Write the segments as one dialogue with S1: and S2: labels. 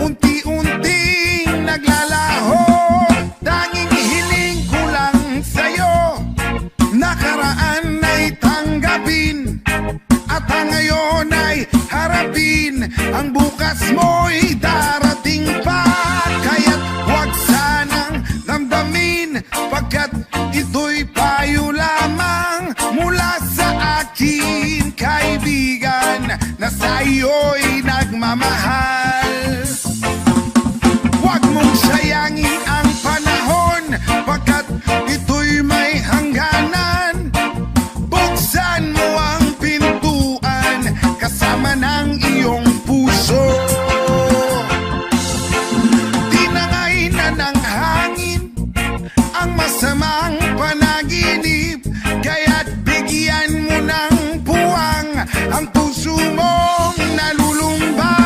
S1: unti-unting naglalaho. Tanging hiling ko lang sa'yo, nakaraan ay tanggapin, at ang ngayon ay harapin. Ang bukas mo'y darating pa, kaya't huwag sanang damdamin, pagkat ito'y payo lamang mula sa akin, kaibigan, na sa'yo'y nagmamahal. Huwag mong sayangin ang panahon, pagkat ito'y may hangganan. Buksan mo ang pintuan kasama ng iyong puso. Tinangay na ng hangin ang masamang panaginip, kaya't bigyan mo ng puwang ang puso mong nalulumbay.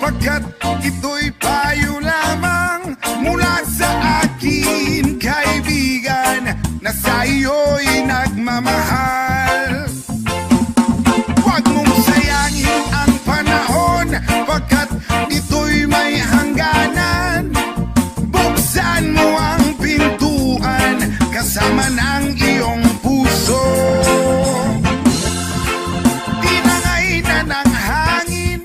S1: Pagkat ito'y payo lamang mula sa akin, kaibigan, na sa'yo'y nagmamahal. Huwag mong sayangin ang panahon, pagkat ito'y may hangganan. Buksan mo ang pintuan kasama ng iyong puso. Tinangay na ng hangin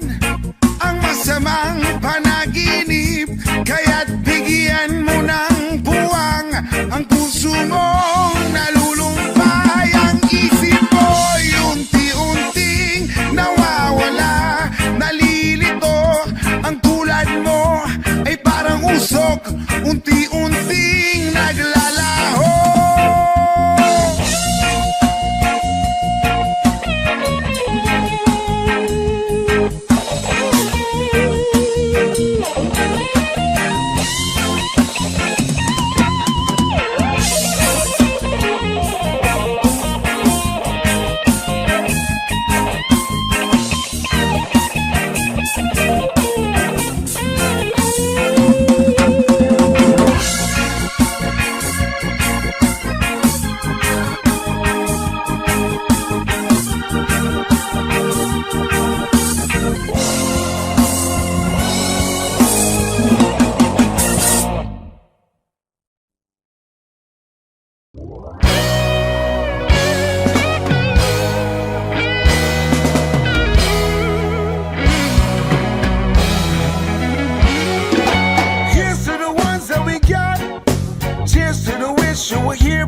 S1: ang masamang panaginip, kaya't bigyan mo ng puwang ang puso mong nalulumpay. Ang isip mo'y unti-unting nawawala, nalilito. Ang tulad mo ay parang usok, unti-unting naglalaho.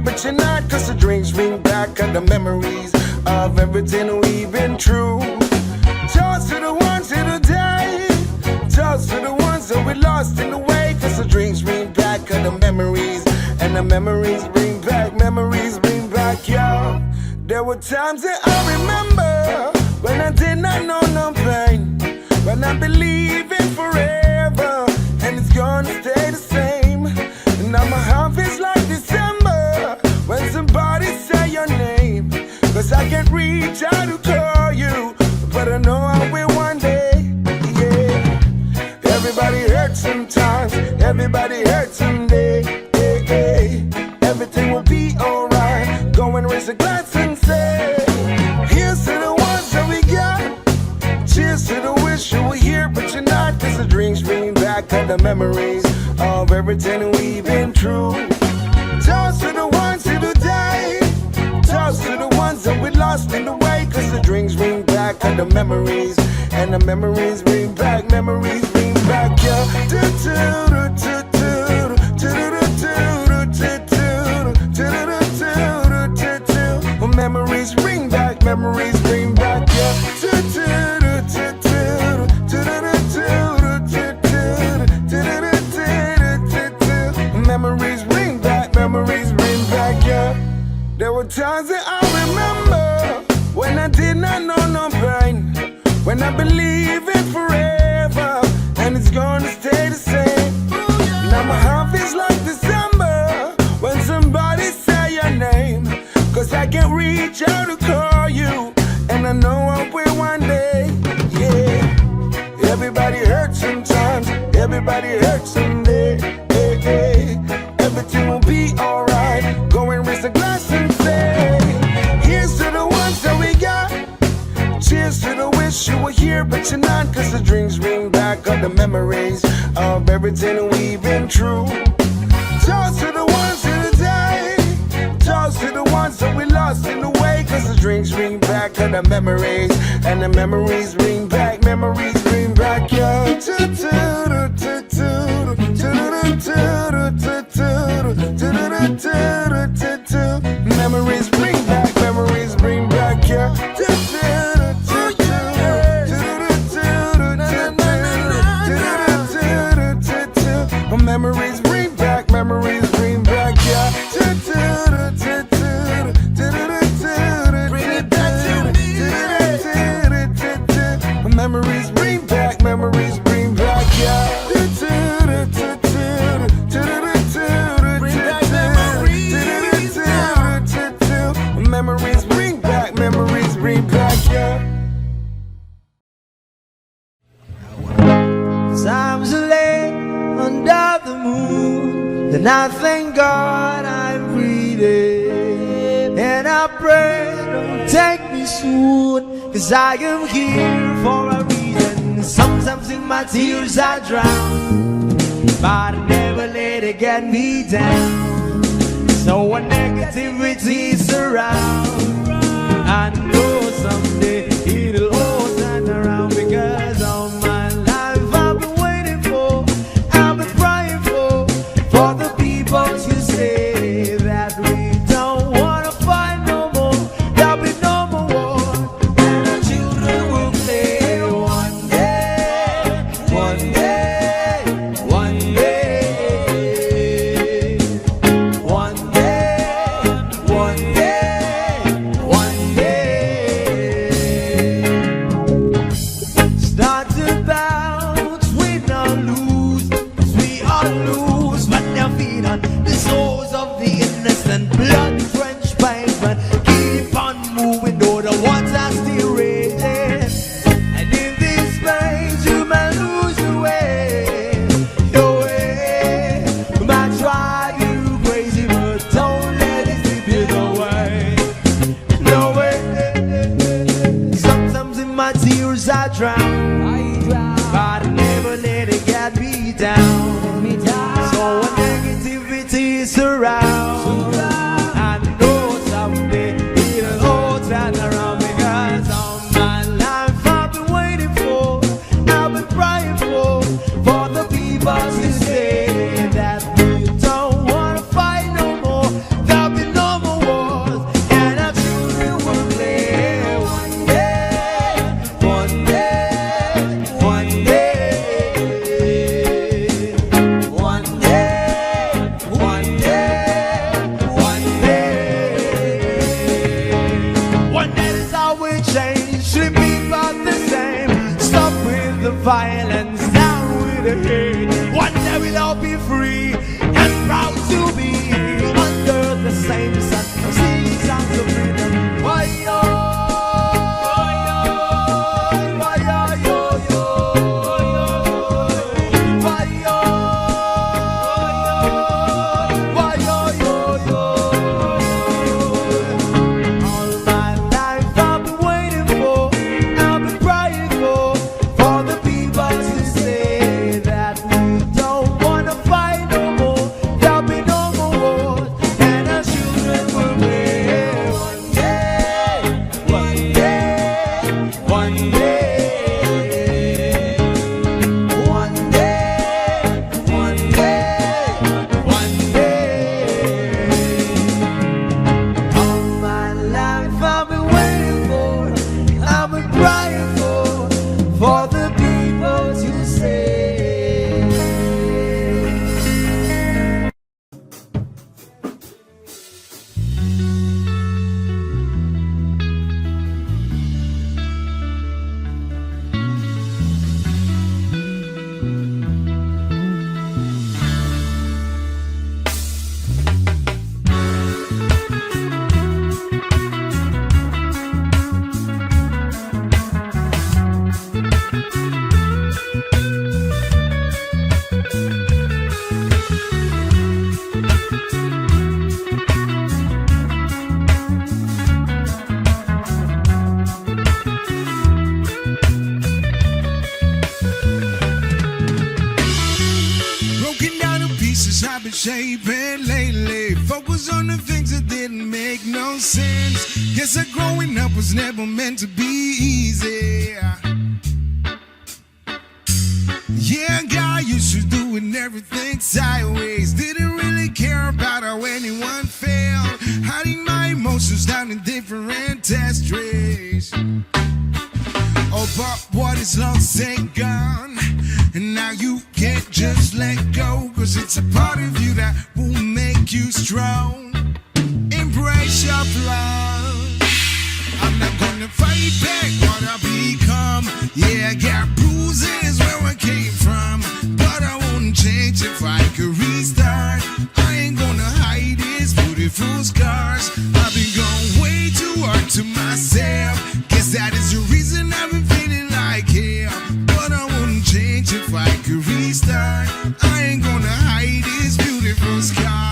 S1: But you're not, 'cause the drinks bring back all the memories of everything we've been through. Toast to the ones who died, toast to the ones that we lost in the way, 'cause the drinks bring back all the memories, and the memories bring back, yeah. There were times that I remember when I did not know no pain, when I believe in forever, and it's gonna stay the same. And now my heart feels like December when somebody say your name, 'cause I can't reach out to call you, but I know I will one day, yeah. Everybody hurts sometimes, everybody hurts someday, yeah, yeah. Everything will be alright. Go and raise a glass and say, here's to the ones that we got. Cheers to the wish you were here, but you're not, 'cause the drinks bring back all the memories of everything we've been through. Toast to the ones who died, toast to the ones that we lost in the way, 'cause the drinks bring back of the memories. And the memories bring back, memories bring back, yeah. Memories bring back, memories bring back, yeah. Memories bring back, memories bring back, yeah. There were times that I remember when I did not know no pain, when I believe it forever, and it's gonna stay the same. Now my heart feels like December when somebody say your name, 'cause I can't reach out to call you, and I know I'll wait one day, yeah. Everybody hurts sometimes, everybody hurts someday, hey, hey. Everything will be alright, go and raise a glass and say, here's to the ones that we got. Cheers to the wish you were here, but you're not, 'cause the drinks bring back all the memories of everything we've been through. Toast to the ones who died, toast to the ones that we lost in the way, 'cause the drinks bring back all the memories, and the memories bring back, memories bring back, yeah. Memories bring back, memories bring back, yeah. Memories bring back, memories bring back, yeah. Bring it back to me. Memories bring back, memories bring back, yeah. Bring back memories, memories bring back, memories bring back, yeah.
S2: Times are late under the moon, then I thank God I'm breathing, and I pray don't take me soon, 'cause I am here for a reason. Sometimes in my tears I drown, but I never let it get me down. So when negativity surround, I know someday it'll all turn around, because all my life I've been waiting for, I've been praying for the people to say that we don't wanna fight no more, there'll be no more war, and our children will play one day, one day, one day, one day, one day, one day. Start to bounce, we not lose, 'cause we all lose, but their feet on the souls of the innocent, blood drenched pavement. Keep on moving, though the water still raging, and in this place you may lose your way, your way. Might drive you crazy, but don't let it slip you away, no way. Sometimes in my tears I drown, but I never let it get me down. So when negativity surrounds, I know someday it'll all turn around, because all my life I've been waiting for, I've been praying for the people to say that we don't wanna fight no more, there'll be no more wars, and our children will play one day, one day,
S1: focus on the things that didn't make no sense. Guess that growing up was never meant to be easy. Yeah, guy used to doing everything sideways. Didn't really care about how anyone felt. Hiding my emotions down in different test trays. Oh, but what is lost ain't gone. And now you can't just let go. Cause it's a part of you that will make you strong. Embrace your flaws. I'm not gonna fight back what I become. Yeah, I got bruises where I came from, but I won't change if I could restart. I ain't gonna hide these beautiful scars. I've been going way too hard to myself. Guess that is the reason I've been feeling like hell. But I won't change if I could restart. I ain't gonna hide these beautiful scars.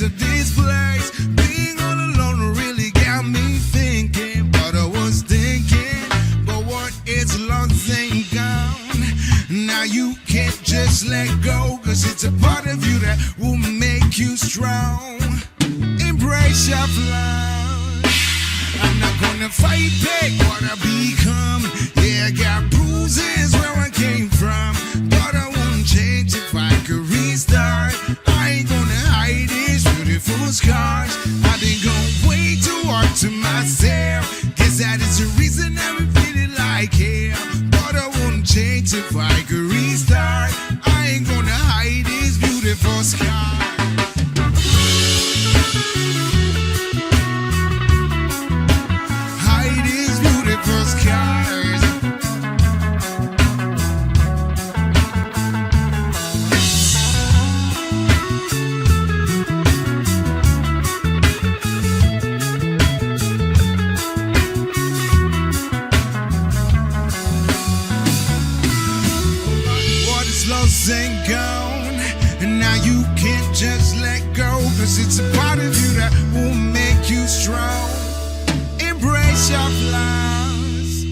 S1: Of this place, being all alone really got me thinking. But I was thinking, but what is lost ain't gone. Now you can't just let go, cause it's a part of you that will make you strong. Embrace your flaws. I'm not gonna fight back what I become. Yeah, I got bruises where I came from, but I won't change if I could restart. I ain't gonna hide these beautiful scars. I've been going way too hard to myself. Guess that is the reason I've been feeling like hell. But I won't change if I could restart. I ain't gonna hide these beautiful scars. Hide these beautiful scars. Ain't gone, and now you can't just let go, cause it's a part of you that will make you strong. Embrace your flaws.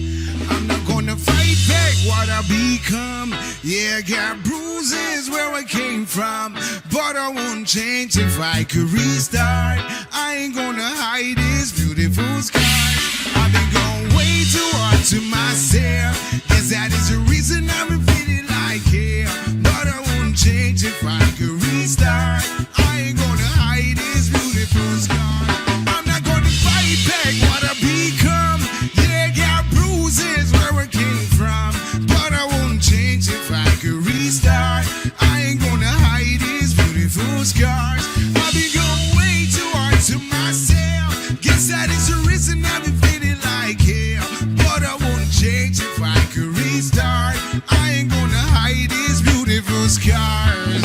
S1: I'm not gonna fight back what I become. Yeah, I got bruises where I came from, but I won't change if I could restart. I ain't gonna hide these beautiful scars. I've been going way too hard to myself. Guess that is the reason I've been feeling like hell. But I won't change if I could restart. I ain't gonna hide these beautiful scars. I'm not gonna fight back what I become. Yeah, got bruises where I came from, but I won't change if I could restart. I ain't gonna hide these beautiful scars. I've been going way too hard to myself. Guess that is the reason I've been feeling like hell. But I won't change if I could restart. I ain't gonna hide these beautiful scars.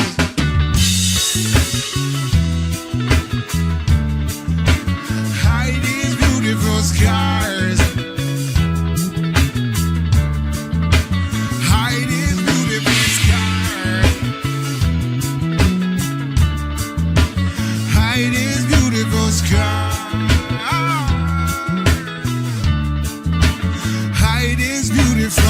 S1: Hide these beautiful scars. Hide these beautiful scars. Hide these beautiful scars. Hide these beautiful.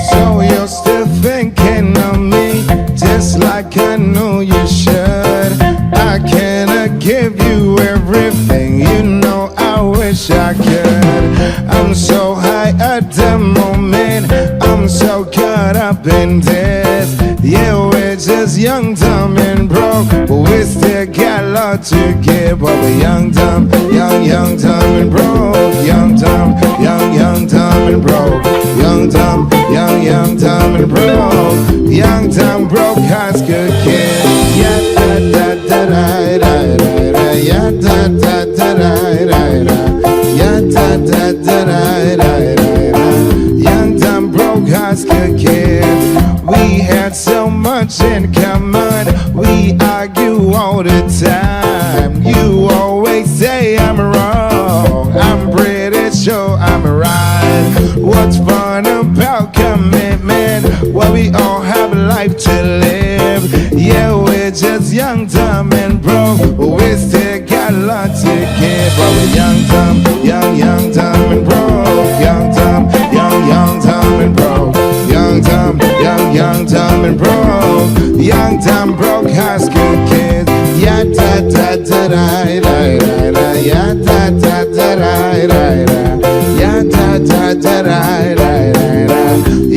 S2: So you're still thinking of me, just like I know you should. I cannot give you everything, you know I wish I could. I'm so high at the moment, I'm so caught up in this. Yeah, we're just young, dumb and broke, but we still got a lot to give. But we're young, dumb, young, dumb and broke. Young, dumb, young, dumb and broke. Young, dumb, young, dumb and broke. Young, dumb, broke high school kid. Yeah, da da da da da da da. Yeah, da da da da
S1: much fun about commitment. Well, we all have a life to live. Yeah, we're just young, dumb, and broke. We still got a lot to give. But we're young, dumb, dumb, and broke. Young, dumb, dumb, and broke. Young, dumb, dumb, and broke. Young, dumb, broke high school kids. Yeah, da da da da da da da. Yeah, da da da da da da. Yeah, da da da da da da.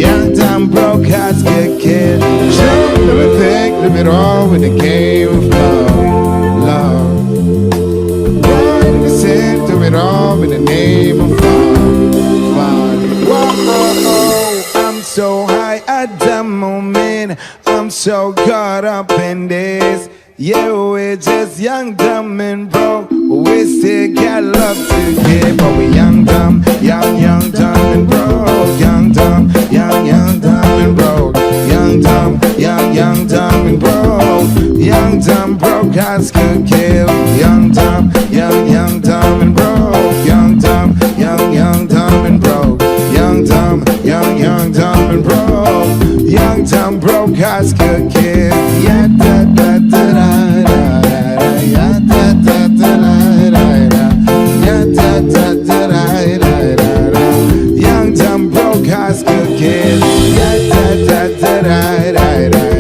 S1: Young, dumb, broke high school kids. Sure, everything, live it all with the game of love. Boy, we sing to it all in the name of fun. Whoa, I'm so high at the moment. I'm so caught up in this. Yeah, we're just young, dumb, and broke. We still got love to give. But we're young, dumb, dumb, and broke. Young, dumb, dumb, and broke. Young, dumb, dumb, and broke. Young, dumb, broke high school kid. Young, dumb, dumb, and broke. Young, dumb, dumb, and broke. Young, dumb, dumb, and broke. Young, dumb, broke high school kid. Yeah, da da da da da da. Yeah, da da da da da da. Yeah, da da da da da da da. Young, dumb, broke high school kid. Yeah, da da da da da da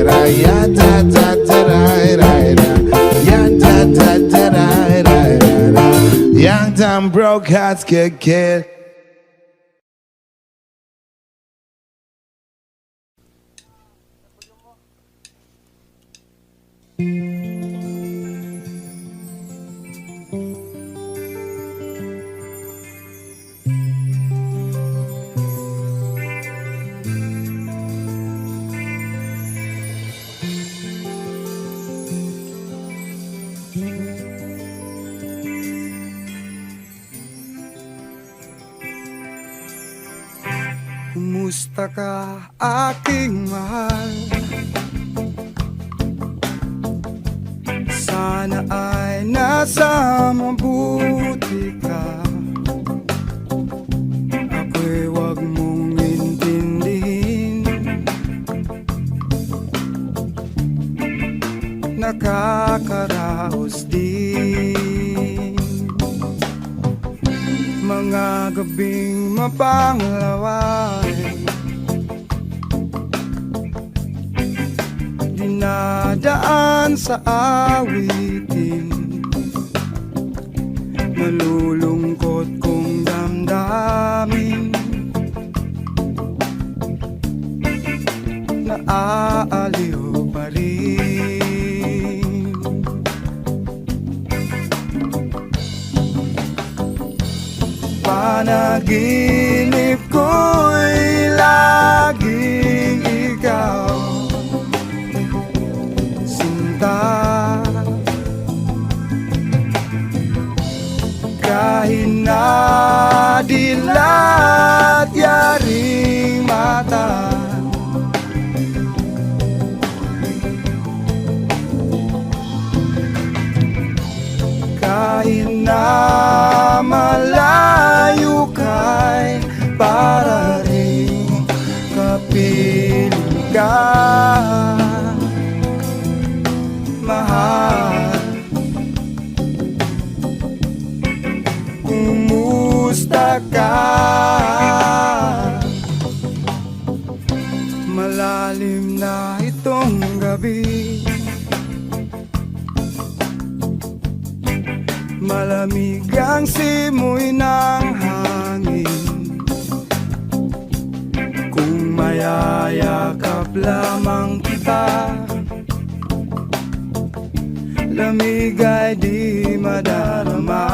S1: da. Yeah, da da da da da da. Yeah, da da da da da da. Young, dumb, broke high school kid.
S3: Kumusta ka, aking mahal? Sana ay nasa mabuti ka. Ako'y wag mong intindihin. Nakakaraos din mga gabing mapanglaway, dinadaan sa awitin, nalulungkot kong damdamin, naaaliw pa rin. Panaginip ko'y laging ikaw, sinta. Kahit na dilat yaring mata, kahit na malayo ka'y para rin kapiling ka, mahal. Kumusta ka? Malalim na itong gabi, malamig ang simoy ng hangin. Kung mayayakap lamang kita, lamig ay di madarama.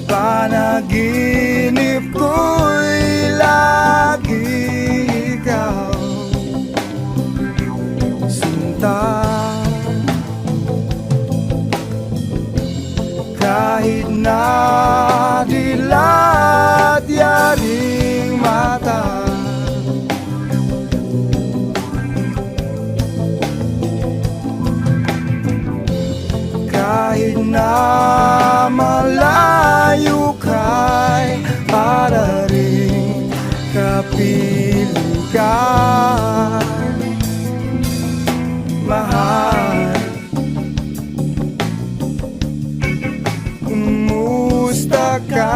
S3: Panaginip ko'y lagi ikaw, kahit na dilat yaring mata, mahal. Kumusta ka?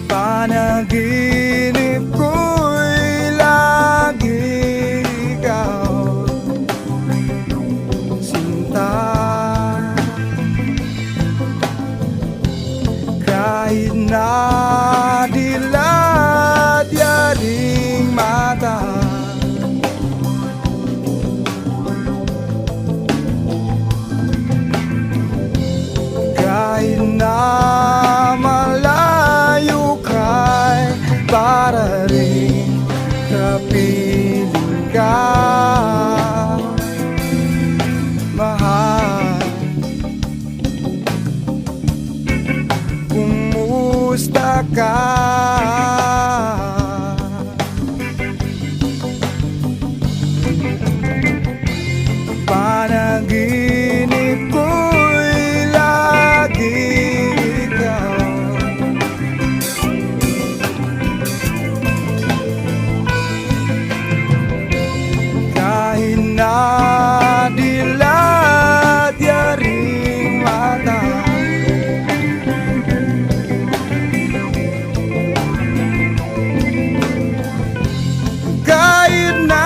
S3: Panaginip ko'y lagi ikaw, sinta. Kahit na dilat yaring mata, kahit na para rin kapiling ka, mahal. Kumusta ka? Panaginip ko'y lagi ikaw, na dilat yaring mata, kahit na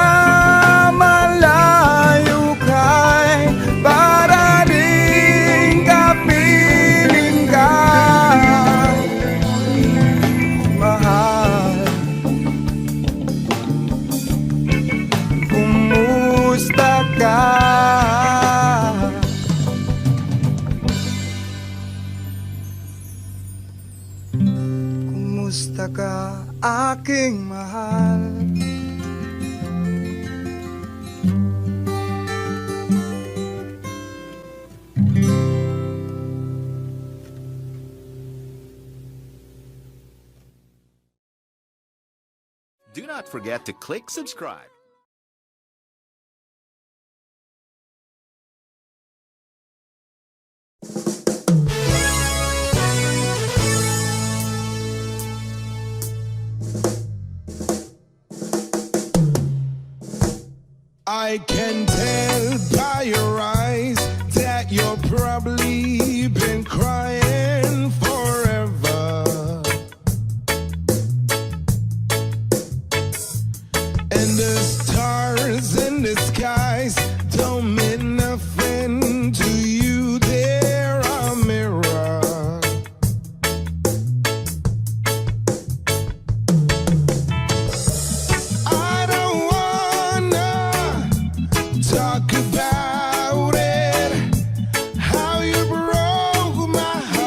S3: malayo ka'y para rin kapiling ka, mahal. Kumusta ka? Kumusta ka, aking mahal?
S4: Do not forget to click subscribe.
S1: I can tell by your eyes that you're probably been crying forever, and the stars in the skies don't mean nothing to you. They're a mirror. I don't wanna talk about it, how you broke my heart.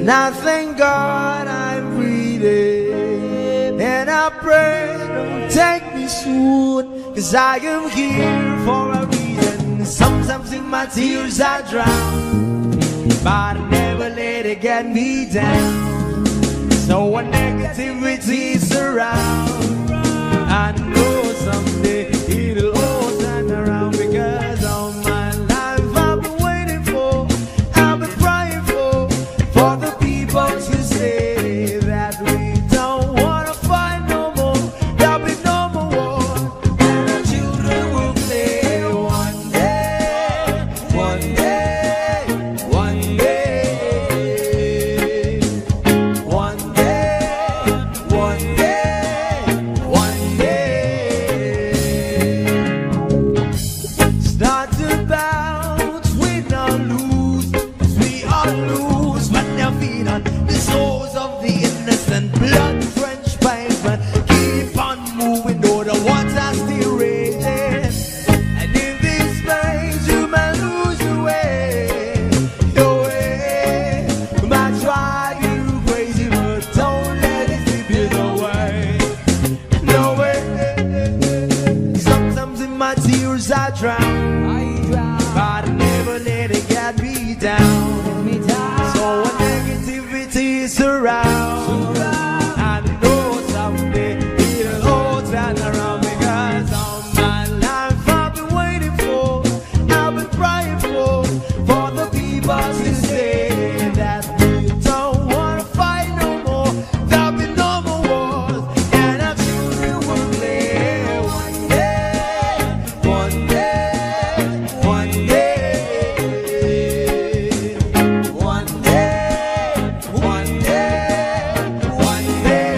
S2: then I thank God I'm breathing. And I pray don't take me soon, 'cause I am here for a reason. Sometimes in my tears I drown, but I never let it get me down. So when negativity is around, I know someday it'll all turn around. Because all my life I've been waiting for, I've been praying for the people to say that we don't wanna fight no more, there'll be no more war, and our children will play one day, one day, one day, one day, one day, one day. Start to bounce, we don't lose, 'cause we all lose when their feet on the souls of the innocent, blood-drenched pavement. Keep on moving, though the water's still raging. And in this space, you may lose your way, your way. You might try to do crazy, but don't let it slip you away. No way. Sometimes in my tears I drown, but I never let it get me down. So when negativity is around, I know someday it'll all turn around. Because all my life I've been waiting for, I've been praying for the people to say that we don't wanna fight no more, there'll be no more wars, and our children will play one day, one day, one day, one day, one day, one day.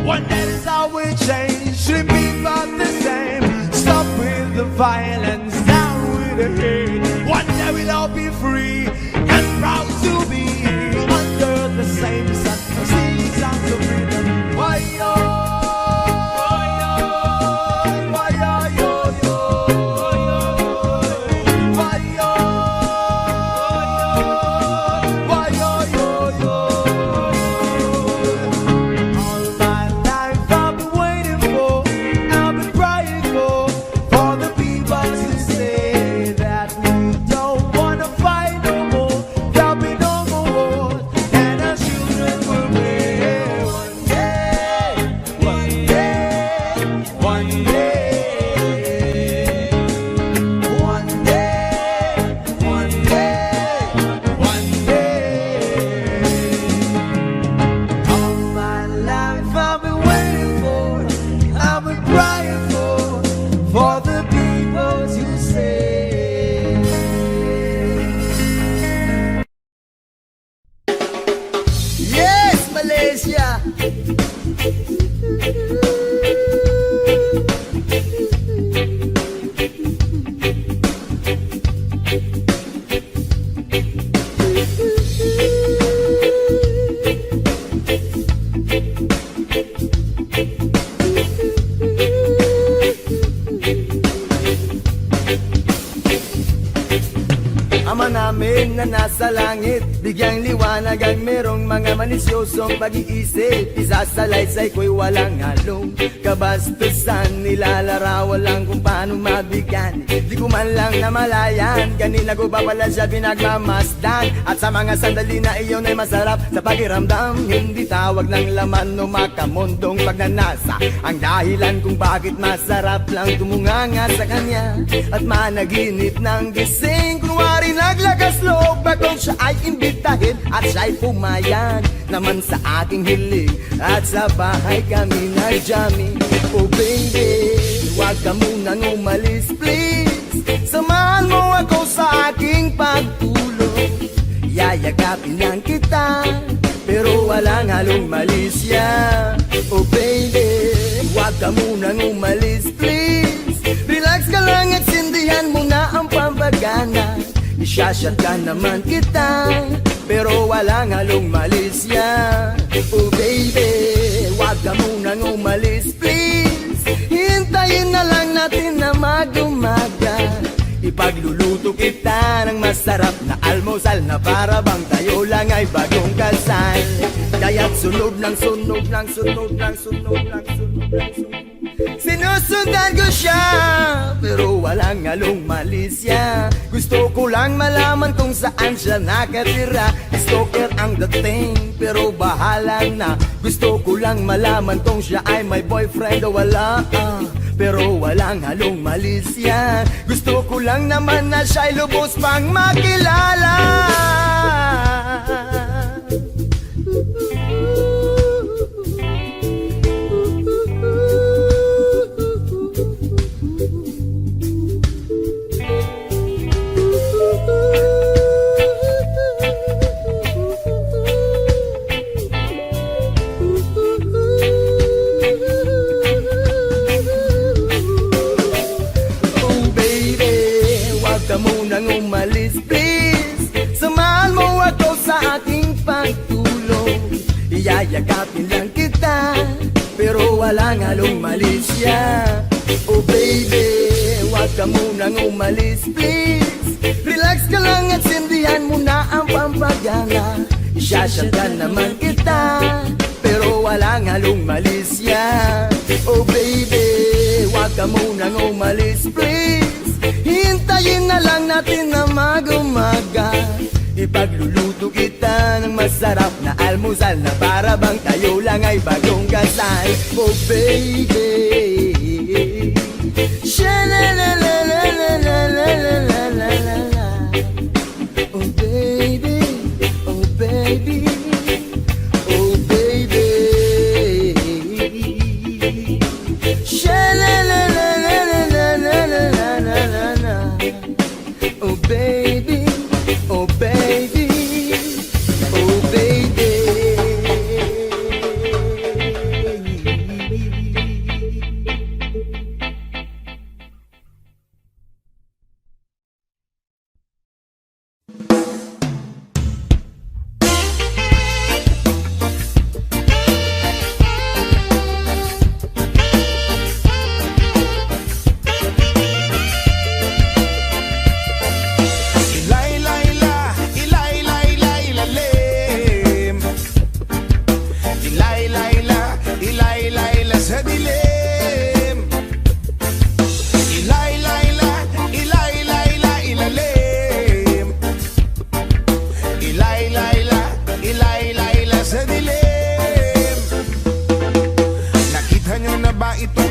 S2: One day is how we change, should be about the same. Stop with the violence, down with the hate. One day we'll all be free and proud to be under the same sun. Sing songs of freedom. Why yo? Why yo? Why yo? Why yo? Why yo? All my life I've been waiting for, I've been praying for the people to say that we don't wanna fight no more, there'll be no more war, and our children will live one day, one day, one day, one day, one day, one day. All my life I've been waiting for, I've been crying for the people to say.
S3: Yes, Malaysia. Ama namin na nasa langit, bigyang liwanag ang merong mga manisyosong pag-iisip. Isasalaysay ko'y walang halong kabastusan, nilalarawan lang kung paano mabigyan. Di ko man lang namalayan, kanina ko pa pala siya pinagmamasdan. At sa mga sandali na iyon ay masarap sa pakiramdam, hindi tawag ng laman o makamundong pagnanasa ang dahilan kung bakit masarap lang tumunganga sa kanya at managinip ng gising. Kunwari naglakas loob akong siya ay imbitahin at siya'y pumayag naman sa aking hiling. At sa bahay kami nag-jamming. Oh baby, huwag ka munang umalis please, samahan mo ako sa aking pagtulog. Yayagapin lang kita pero walang halong malisya. Oh baby, huwag ka munang umalis please, relax ka lang at sindihan mo na ang pampagana. Isyashot ka naman kita pero walang halong malisya. Oh baby, huwag ka munang umalis please, hintayin na lang natin na mag-umaga. Ipagluluto kita ng masarap na almusal na para bagong kasal. Kaya't sunod ng sunod ng sunod ng sunod ng sunod ng sunod. Sinusundan ko siya, pero walang halong malisya. Gusto ko lang malaman kung saan siya nakatira. Stalker ang dating, pero bahala na. Gusto ko lang malaman kung siya ay may boyfriend o wala, pero walang halong malisya. Gusto ko lang naman na siya'y lubos pang makilala. Ka munang umalis, please. Samahan mo ako sa ating pagtulong. Iyayakapin lang kita, pero walang halong malisya. Oh baby, wag ka munang umalis, please. Relax ka lang at sindihan mo na ang pampagana. Isyasyakan naman kita, pero walang halong malisya. Oh baby, wag ka munang umalis, please. Hintayin na lang natin na mag-umaga. Ipagluluto kita ng masarap na almusal, na para bang tayo lang ay bagong kasal. Oh baby, sha-la-la-la-la-la-la-la-la-la. Oh baby, oh baby, oh baby, sha-la-la-la-la-la-la-la-la-la. Oh baby, oh baby, oh baby.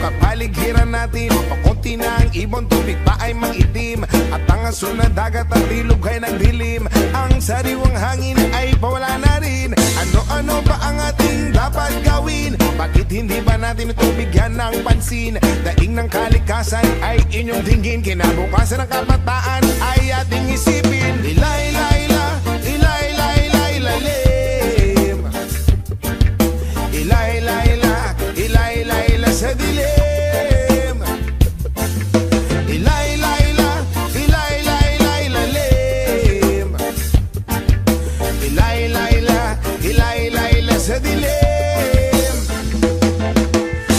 S1: Kapaligiran natin, pakunti na ang ibon, tubig pa ay mangitim, at ang aso na dagat at ilog ay nagdilim. Ang sariwang hangin ay pawala na rin. Ano-ano ba ang ating dapat gawin? Bakit hindi ba natin ito bigyan ng pansin? Daing ng kalikasan ay inyong tingin, kinabukasan ng kabataan ay ating isipin. Ilay-layla, ilay-layla, ilalim. Ilay-layla, ilay-layla sa dilim. Ilay-layla, ilay-layla, ilalim. Ilay-layla, ilay-layla sa dilim.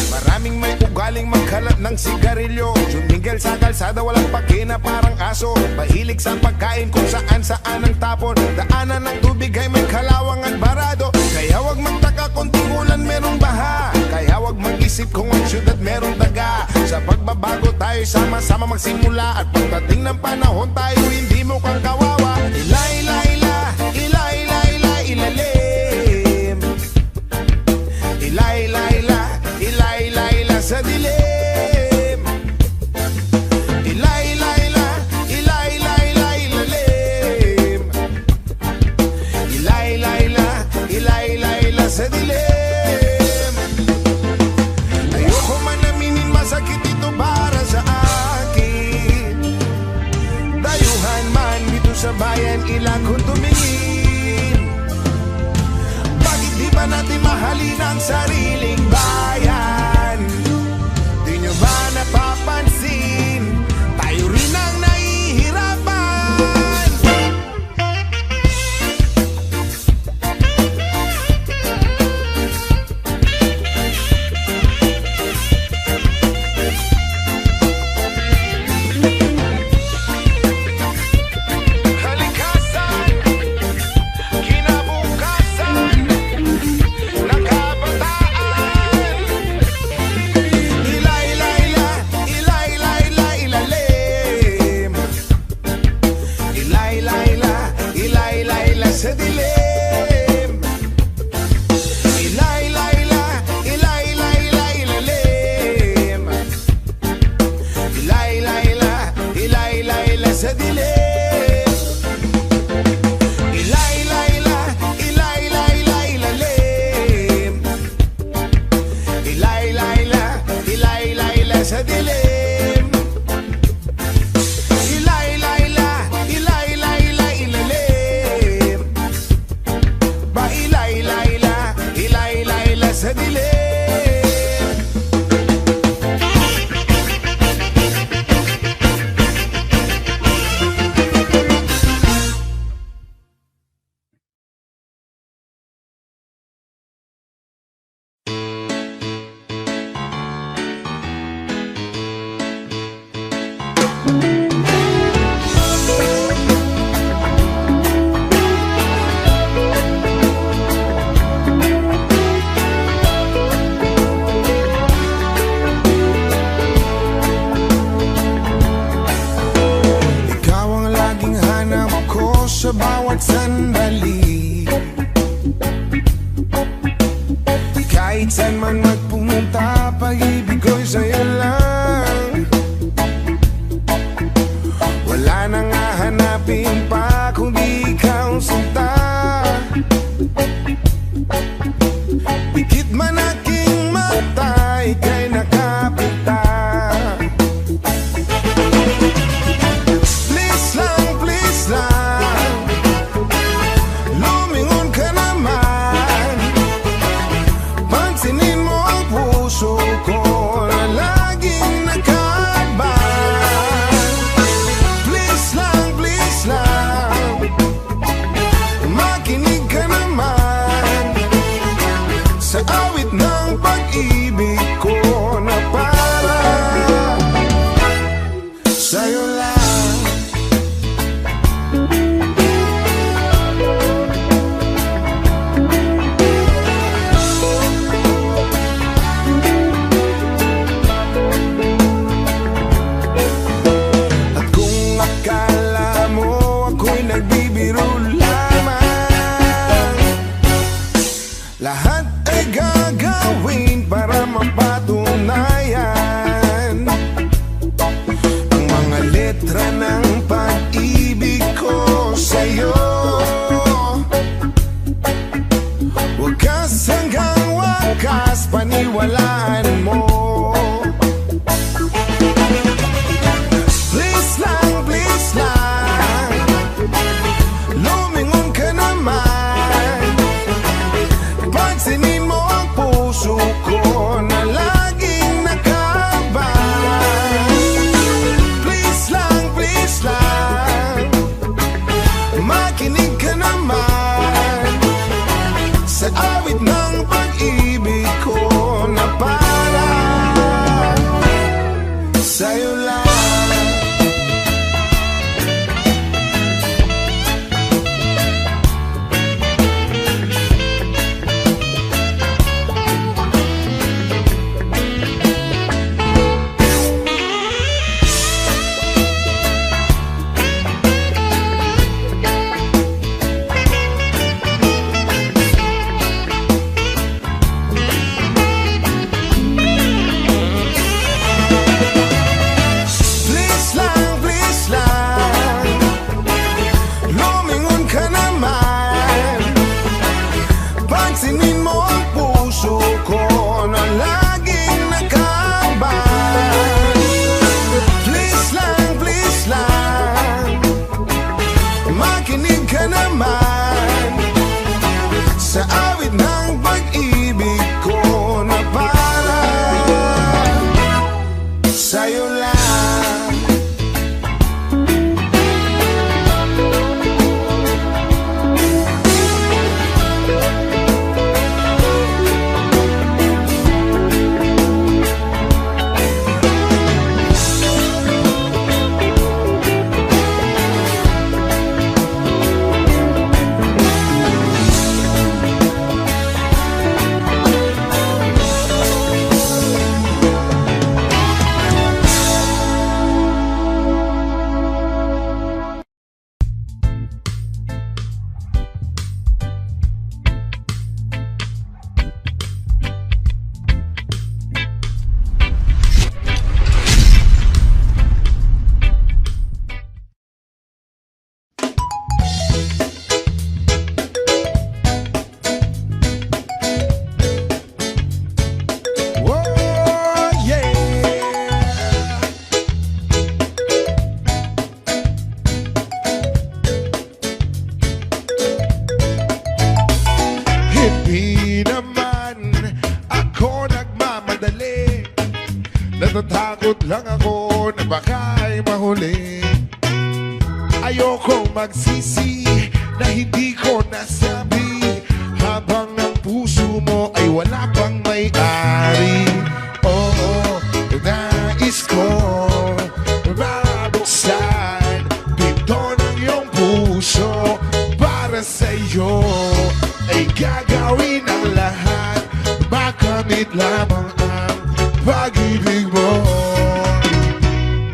S1: Maraming may ugaling magkalat ng sigarilyo, sumingil sa kalsada, walang pakina parang aso. Mahilig sa pagkain kung saan-saan ang tapon. Daanan ng tubig ay may kalawang at barado. Kaya wag magtaka kung tingulan merong baha. Kaya wag mag-isip kung ang syudad merong daga. Sa pagbabago tayo sama-sama magsimula, at pagdating ng panahon tayo hindi mo kang kawawa. Ilay-layla, ilay-layla, ilalim. Ilay-layla, ilay-layla sa dilim. Ilay-layla, ilay-layla, ilalim. Ilay-layla, ilay-layla sa dilim. Ayoko man aminin, masakit ito para sa akin. Dayuhan man dito sa bayan, ilang kung tumingin. Bakit di ba natin mahalin ang sariling bayan? Di nyo ba napapansin? Tayo rin ang nahihirapan. Kalikasan, kinabukasan. sa dilim. Sa bawat sandali, kahit saan man magpumunta, pag-ibig ko'y sa'yo lang. Wala nang hahanapin pa kundi ikaw sinta. Pikit man aking mata, ika'y nakapita. Please lang, please lang, lahat ay gagawin para mapatunayan ang mga letra ng pag-ibig ko sa'yo. Wagas hanggang wagas, paniwalaan mo. Please lang, lumingon ka naman. Pansinin mo ang puso ko na laging nakaban. Please lang, makinig ka naman sa awit ng pag-ibig ko na para sa'yo lang. Pansinin mo ang puso ko na laging nakaban. Please lang, makinig ka naman sa awit ng pag-ibig ko na para sa'yo lang.
S5: Takot lang ako na baka'y mahuli. Ayokong magsisi na hindi ko nasabi, habang ang puso mo ay wala pang may-ari. Oo, nais ko mabuksan pinto ng iyong puso. Para sa'yo ay gagawin ang lahat, makamit lamang ang pag-ibig mo.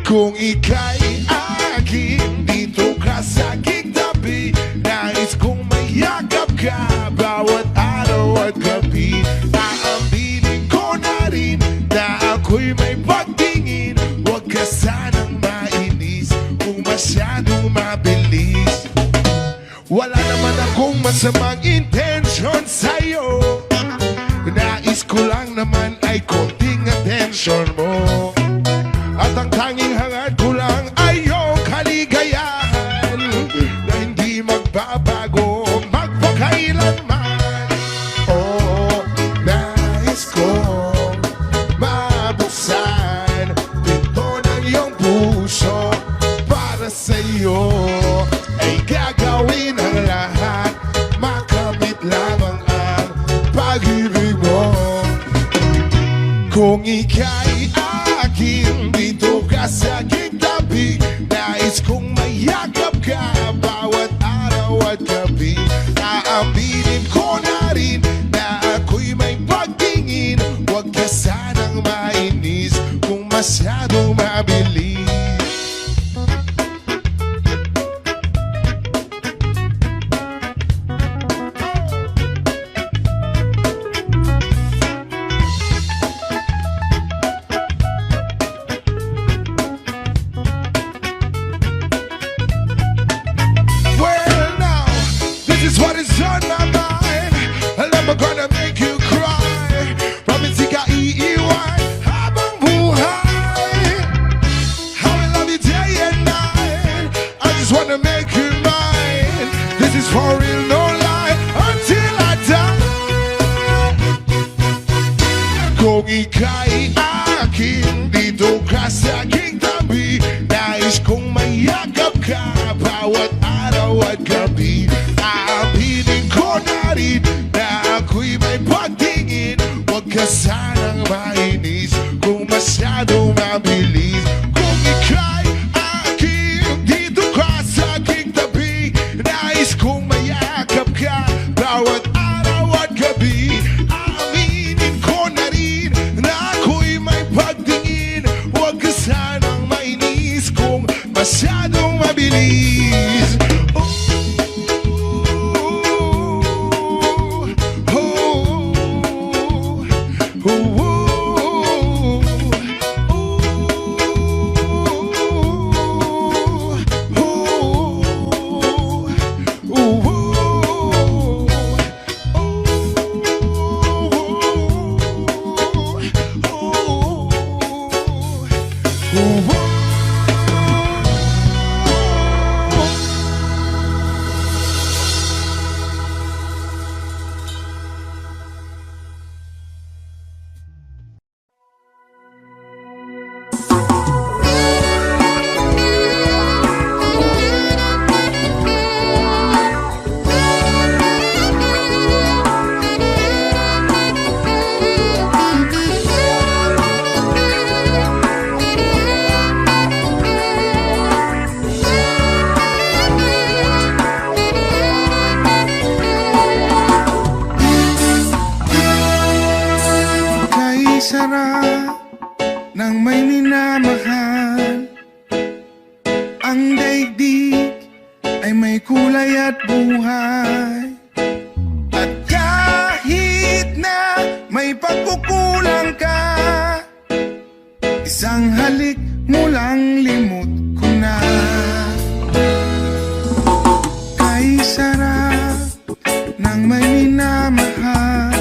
S5: Kung ika'y akin, dito ka sa aking tabi, nais kong mayakap ka bawat araw at gabi. Aaminin ko na rin na ako'y may pagtingin, huwag ka sanang mainis kung masyadong mabilis. Wala naman akong masamang intensyon sa'yo, nais ko lang naman ay konting atensyon mo. At ang tanging hangad ko lang ay iyong kaligayahan na hindi magbabago magpakailanman. Oo, nais kong mabuksan pinto ng iyong puso. Para sa'yo ay gagawin ang lahat, makamit lamang ang pag-ibig mo. Kung ika'y akin, dito ka sa aking tabi, nais kong mayakap ka bawat araw at gabi. Aaminin ko na rin na ako'y may pagtingin, huwag ka sanang mainis kung masyadong mabilis. Kung ika'y akin, dito ka sa aking tabi, nais kong mayakap ka bawat araw at gabi. Aaminin ko na rin na ako'y may pagtingin, huwag ka sanang mainis kung masyadong mabilis. Kung ika'y akin, dito ka sa aking tabi, nais kong mayakap ka bawat araw at gabi. Aaminin ko na rin na ako'y may pagtingin, huwag ka sanang mainis kung masyadong mabilis.
S1: Sarap ng may minamahal, ang daigdig ay may kulay at buhay. At kahit na may pagkukulang ka, isang halik mo lang limot ko na. Kay sarap ng may minamahal,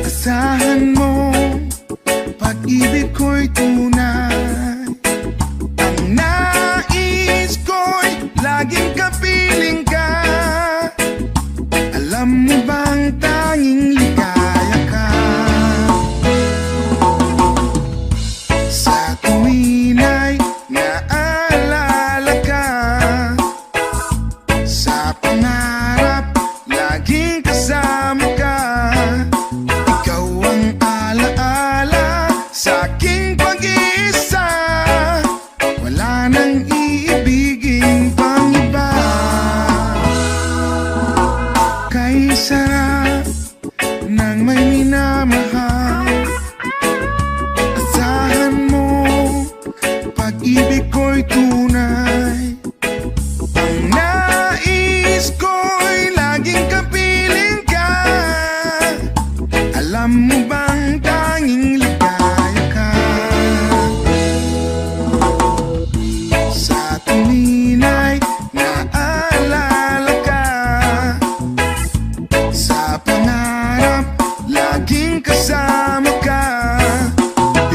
S1: asahan mo, pag-ibig ko'y tunay. Ang nais ko'y laging kapiling ka. Alam mo bang tanging ligaya ka?
S5: Alam mo bang tanging ligaya ka sa tuwin ay naalala ka, sa pangarap laging kasama ka.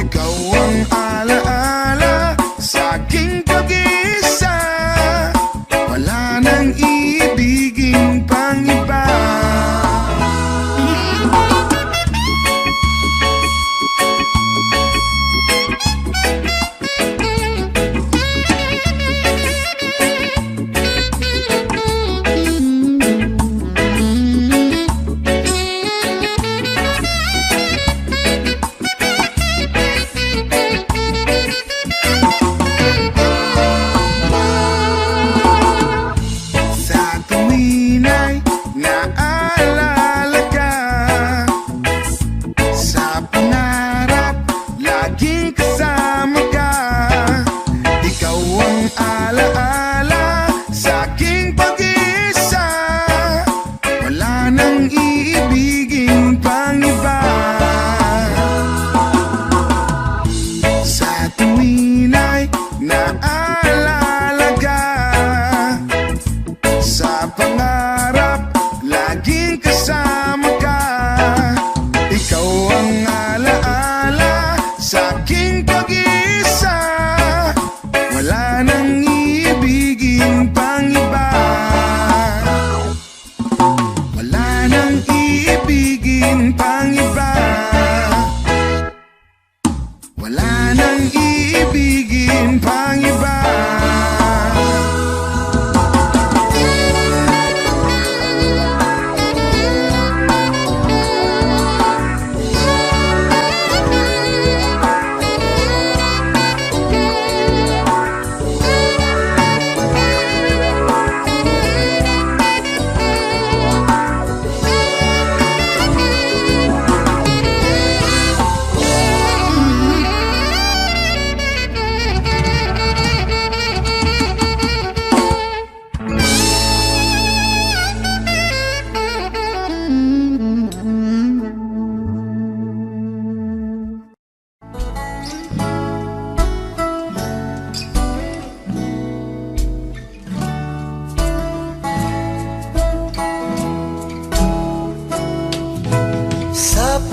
S5: Ikaw ang alaala sa aking pag-iisa, wala nang iibigin pang iba.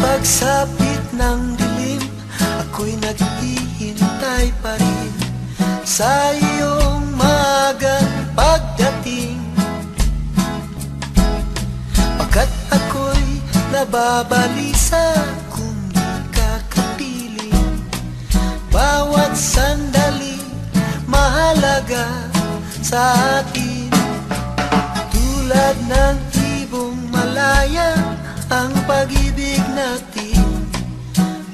S2: Pagsapit ng dilim, ako'y naghihintay pa rin sa iyong maagang pagdating. Pagkat ako'y nababalisa kung di ka kapiling. Bawat sandali mahalaga sa atin, tulad ng ibong malaya ang pag-ibig natin,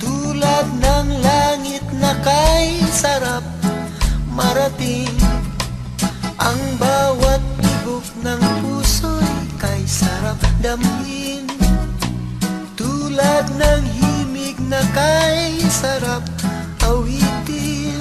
S2: tulad ng langit na kay sarap marating. Ang bawat tibok ng puso'y kay sarap damhin, tulad ng himig na kay sarap awitin.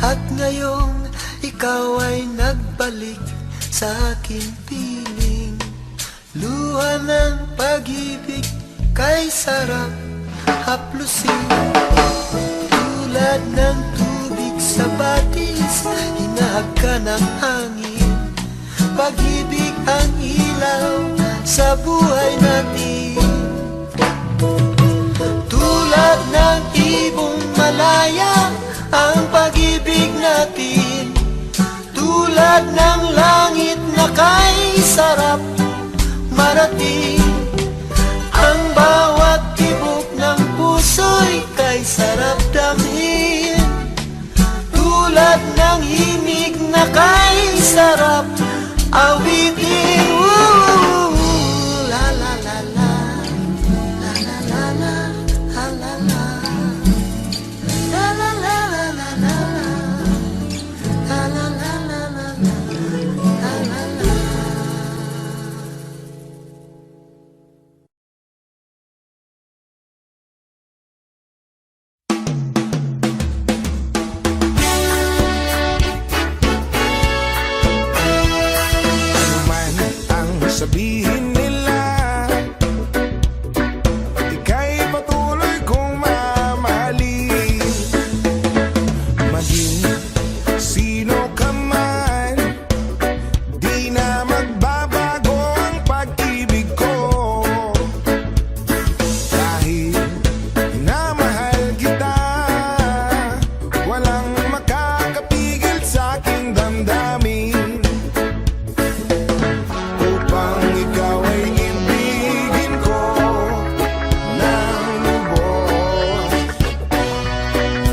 S2: At ngayong ikaw ay nagbalik sa aking piling, luha ng pag-ibig kay sarap haplusin. Tulad ng tubig sa batis, hinahag ng hangin, pag-ibig ang ilaw sa buhay natin. Tulad ng ibong malaya ang pag-ibig natin, tulad ng atin. Ang bawat tibok ng puso'y kay sarap damhin, tulad ng himig na kay sarap awitin. Woo! La la la la, la la la la, la la la, la la la la la la, la la la la la, la la la.
S1: Man ang sabihin nila, ika'y patuloy kong mamahalin. Maging sino ka man, di na magbabago ang pag-ibig ko. Dahil minamahal kita, walang makakapigil sa aking damdamin. Upang ikaw ay ibigin ko ng lubos,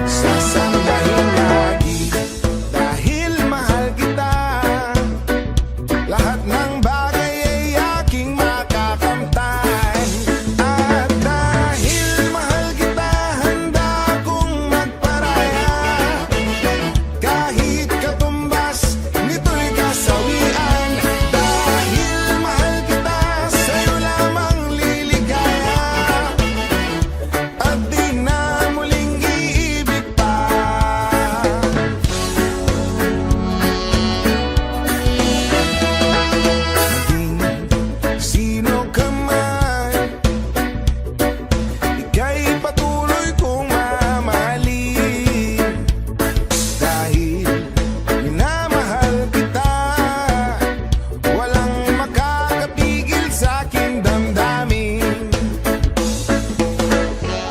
S1: sasambahin lagi dahil mahal kita. Lahat ng bagay ay aking makakamtan. At dahil mahal kita, handa kong magparaya. Kahit katumbas, nito'y kasawian. Dahil mahal kita, sa'yo lamang liligaya. At di na muling iibig pa. Maging sino ka man, ika'y patuloy kong mamahalin. Dahil minamahal kita, walang makakapigil sa aking damdamin.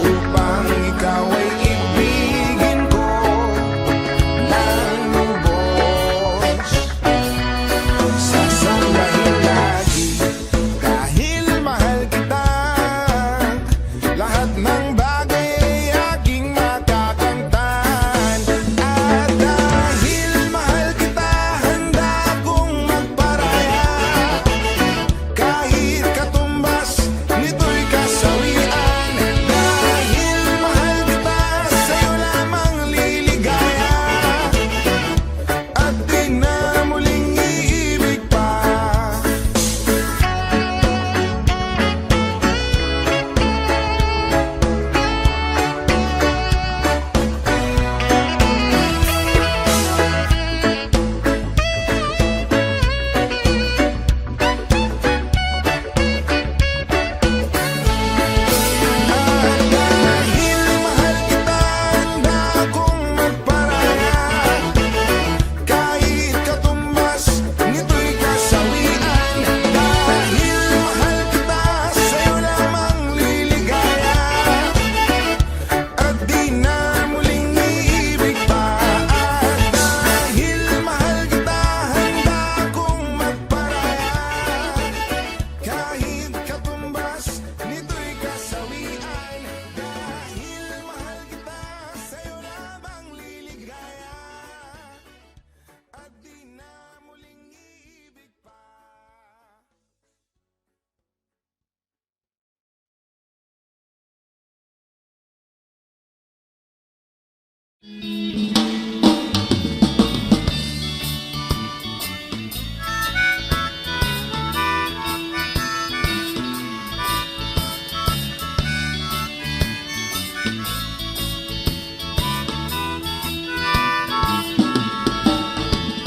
S1: Upang ikaw ay ibigin ko ng lubos, sasambahin lagi dahil mahal kita. Lahat ng bagay ay aking makakamtan. At dahil mahal kita, handa kong magparaya. Kahit katumbas, nito'y kasawian. Dahil mahal kita, sa'yo lamang liligaya. At di na muling iibig pa. Dahil mahal kita, handa kong magparaya. Kahit katumbas, nito'y kasawian. Dahil mahal kita, sa'yo lamang liligaya. At di na muling iibig pa. At dahil mahal kita, handa kong magparaya. Kahit katumbas, nito'y kasawian. Dahil mahal kita, sa'yo lamang liligaya. At di na muling iibig pa.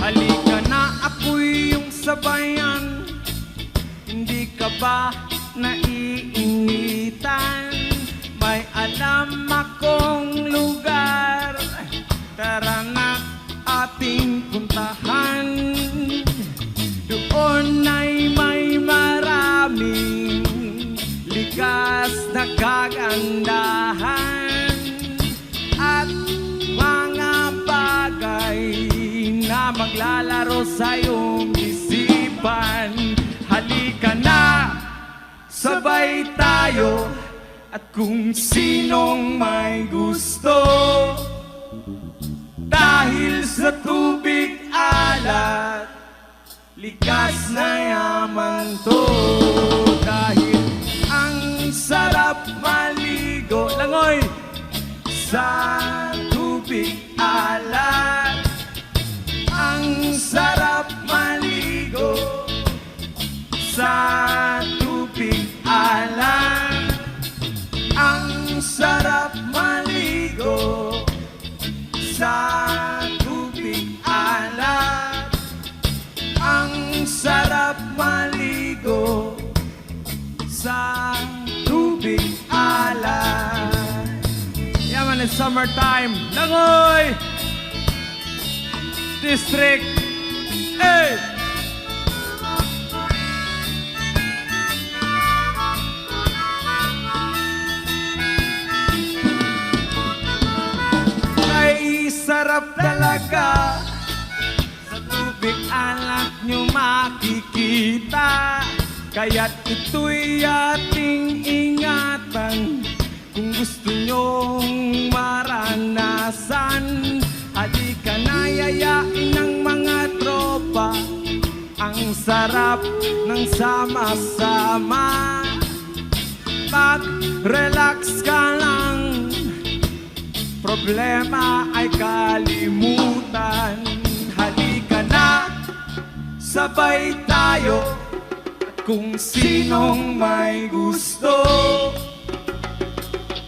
S6: Halika na, ako'y iyong sabayan. Hindi ka ba naiinitan? May alam akong lugar, tara na ating puntahan. Doon ay may maraming likas na kagandahan at mga bagay na maglalaro sa iyong isipan. Halika na, sabay tayo at kung sinong may gusto. Dahil sa tubig alat, likas na yaman to. Dahil ang sarap maligo, langoy, sa tubig alat. Ang sarap maligo sa tubig alat. Ang sarap maligo sa tubig alat. Ang sarap maligo sa tubig alat. Yaman, it's summertime. Langoy! District. Hey! Ay, sarap talaga. Sa tubig alat nyo makikita. Kaya't ito'y ating ingatan. Kung gusto nyong maranasan, halika na, yayain ng mga tropa. Ang sarap ng sama-sama. Mag-relax ka lang, problema ay kalimutan. Halika na, sabay tayo at kung sinong may gusto.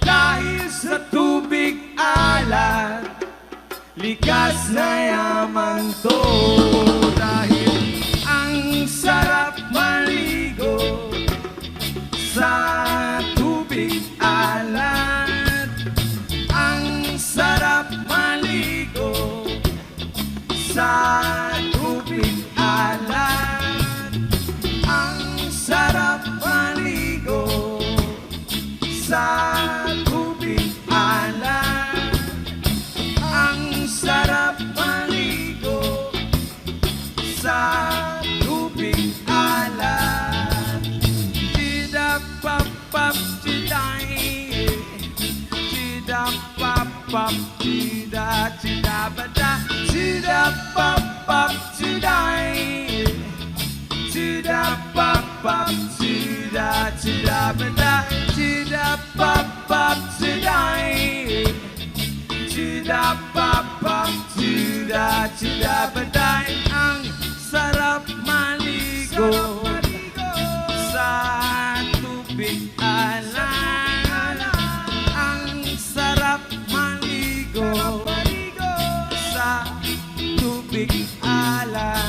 S6: Dahil sa tubig alat, likas na yaman to. Dahil ang sarap maligo sa tubig alat. Ang sarap maligo sa tubig alat. Ang sarap maligo sa tubig alat. Ang sarap maligo sa tubig alat. Chida-pap-pap, chiday. Chida-pap-pap, chida, chida-bada. Chida-pap-pap, chiday. Chida-pap-pap, chida, chida-bada. Chida-pap-pap, chiday. Chida-pap-pap, chida, chida-baday. Ang sarap maligo sa tubig alat. Ang sarap maligo sa tubig alat.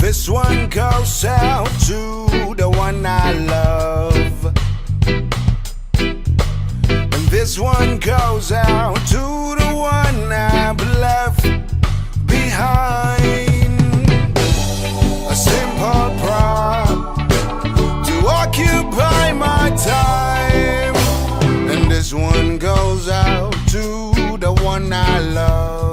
S1: This one goes out to the one I love. And this one goes out to the one I've left behind. A simple prop to occupy my time. And this one goes out to the one I love.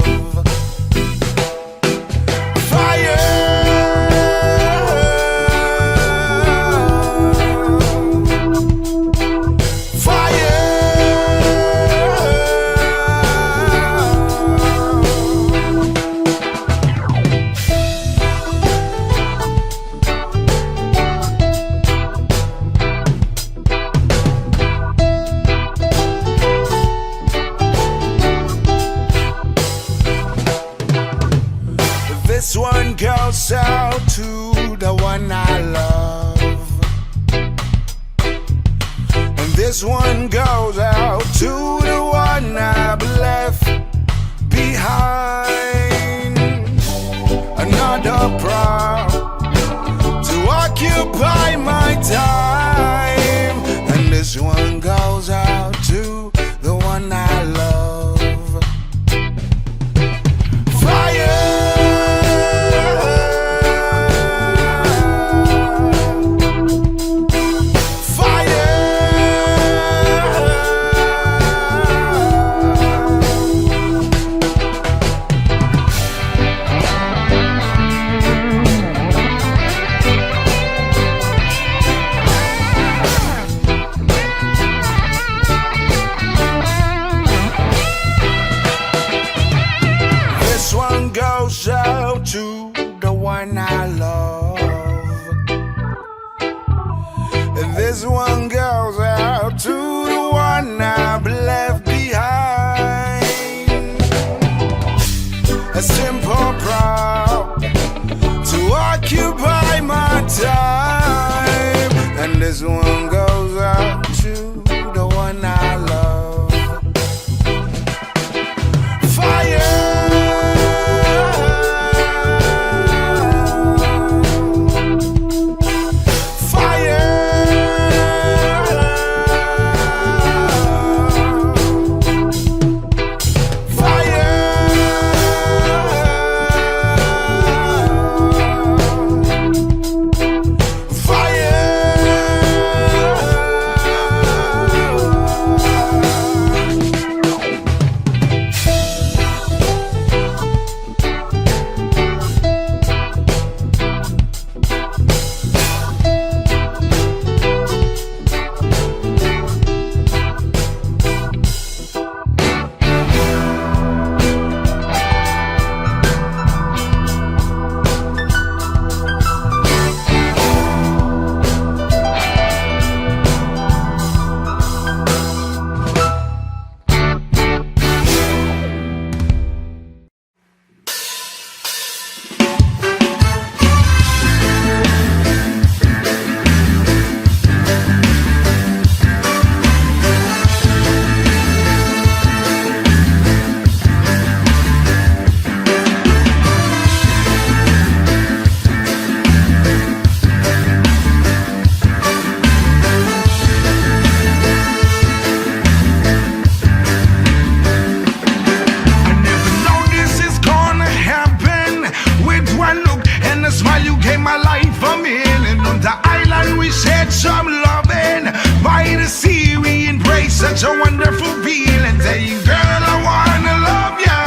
S5: Say, girl, I wanna love ya.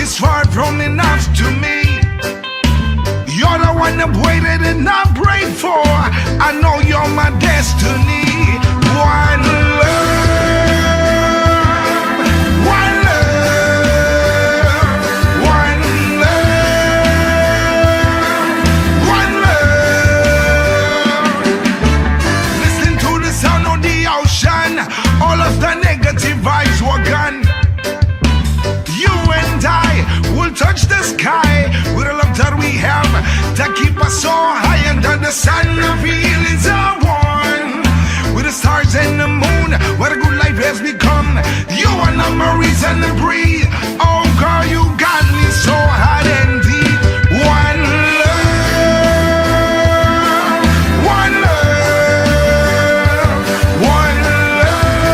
S5: It's far from enough to me. You're the one I've waited and I prayed for. I know you're my destiny. One love, one love, one love, one love. Listen to the sound of the ocean. All of the negative vibes were gone. You and I will touch the sky with the love that we have to keep us so high under the sun. Our feelings are one with the stars and the moon. What a good life has become. You are not my reason to breathe. Oh girl, you got me so hot and deep. One love, one love, one love,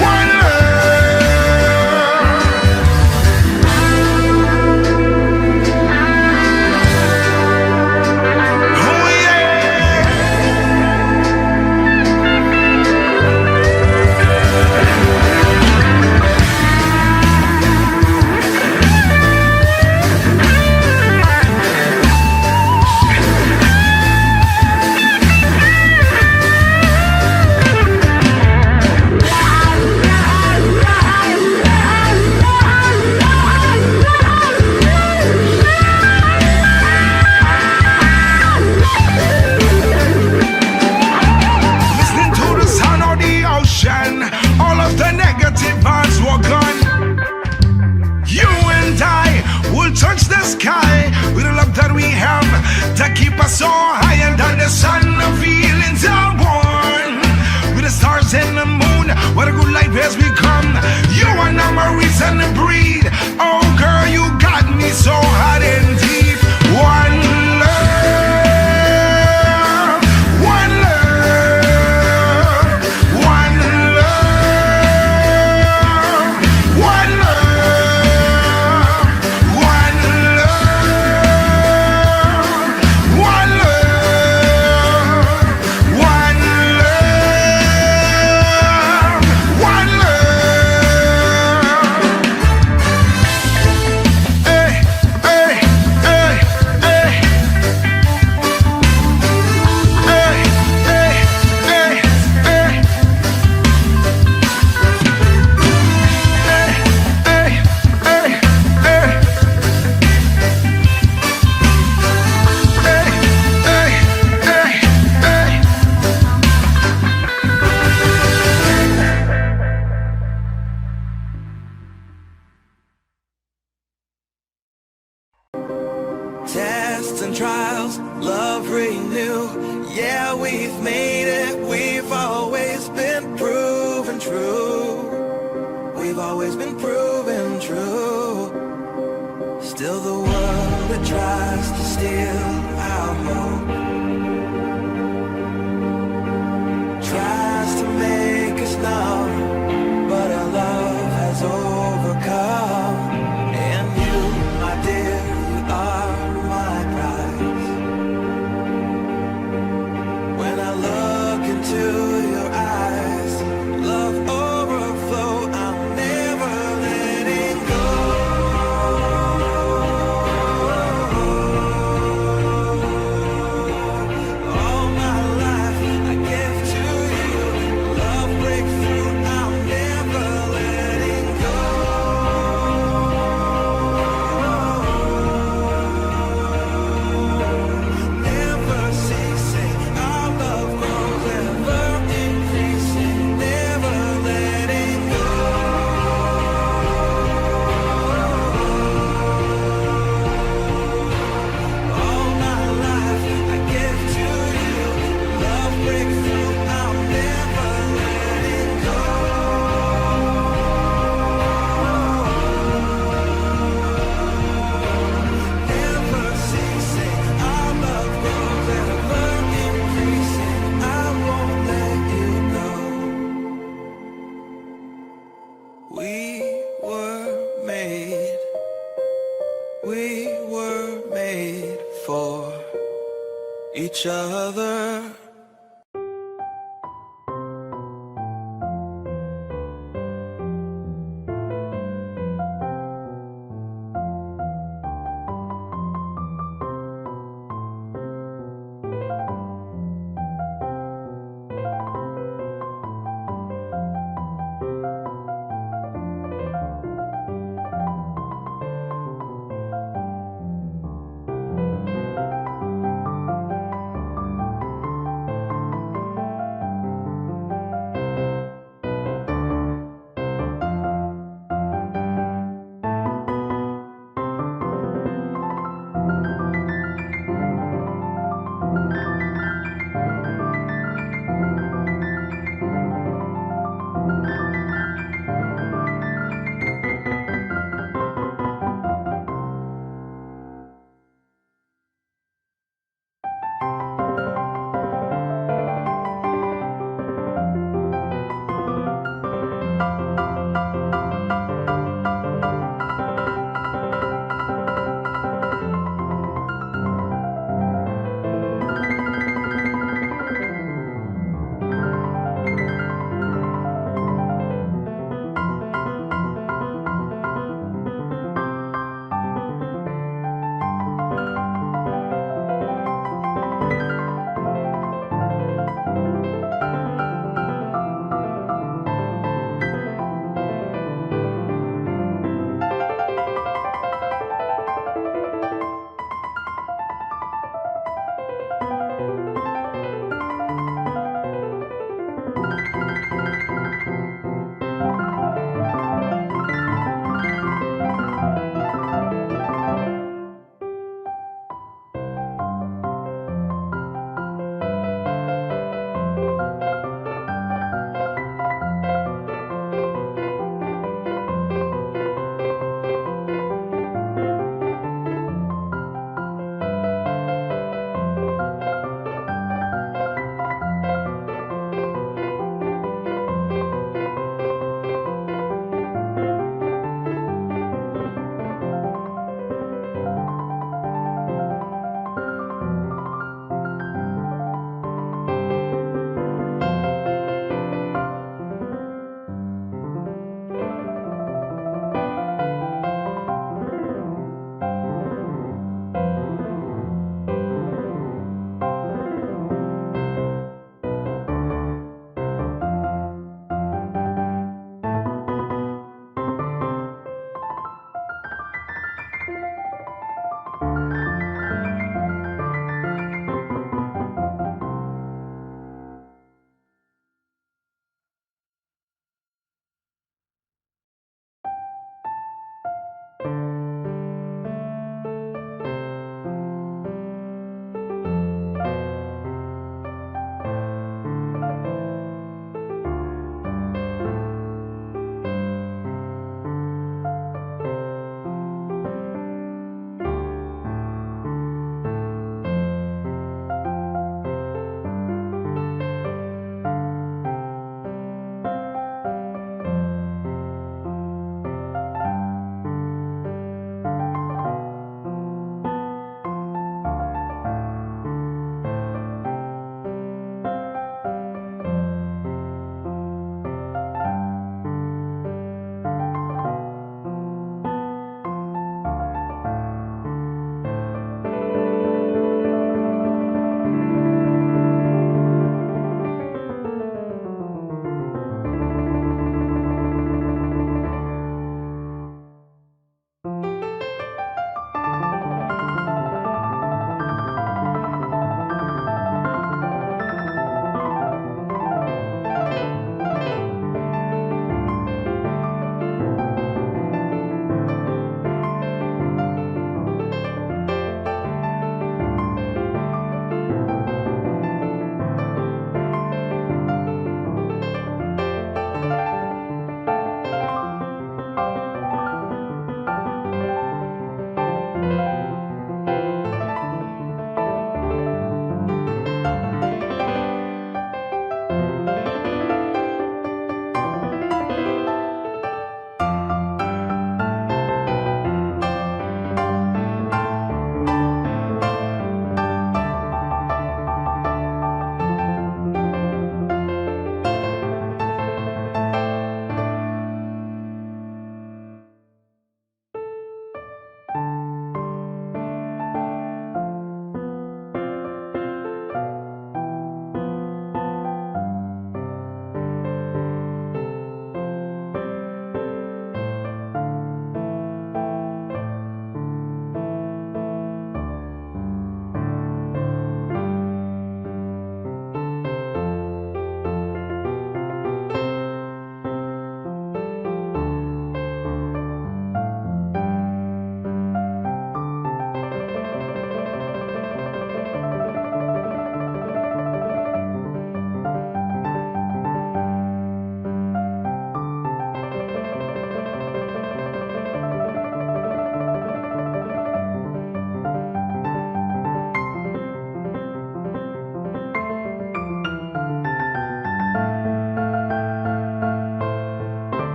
S5: one love. Oh yeah. Listening to the sound of the ocean, all of the negative vibes were gone. You and I will touch the sky with the love that we have to keep us so high under the sun. The feelings are one with the stars and the moon. What a good life has become. You are not my reason to breathe. Oh girl, you got me so hot and deep. One love, one love, one love, one love, one love, one love, one love, one love. Hey, hey, hey, hey. Hey, hey, hey, hey. Hey, hey, hey, hey. Hey, hey, hey, hey.
S3: Tests and trials, love renew. Yeah, we've made it. We've always been proven true. We've always been proven true. Still the world that tries to steal our hope tries to make us numb, but our love has overcome. And you, my dear, you are my prize. When I look into your eyes, love overflow, I'm never letting go. All my life I give to you. Love breakthrough, I'm never letting go. Never ceasing, our love grows ever increasing. Never letting go. All my life I give to you. Love breakthrough, I'm never letting go. Never ceasing, our love grows ever increasing. I won't let you go. We were made for each other.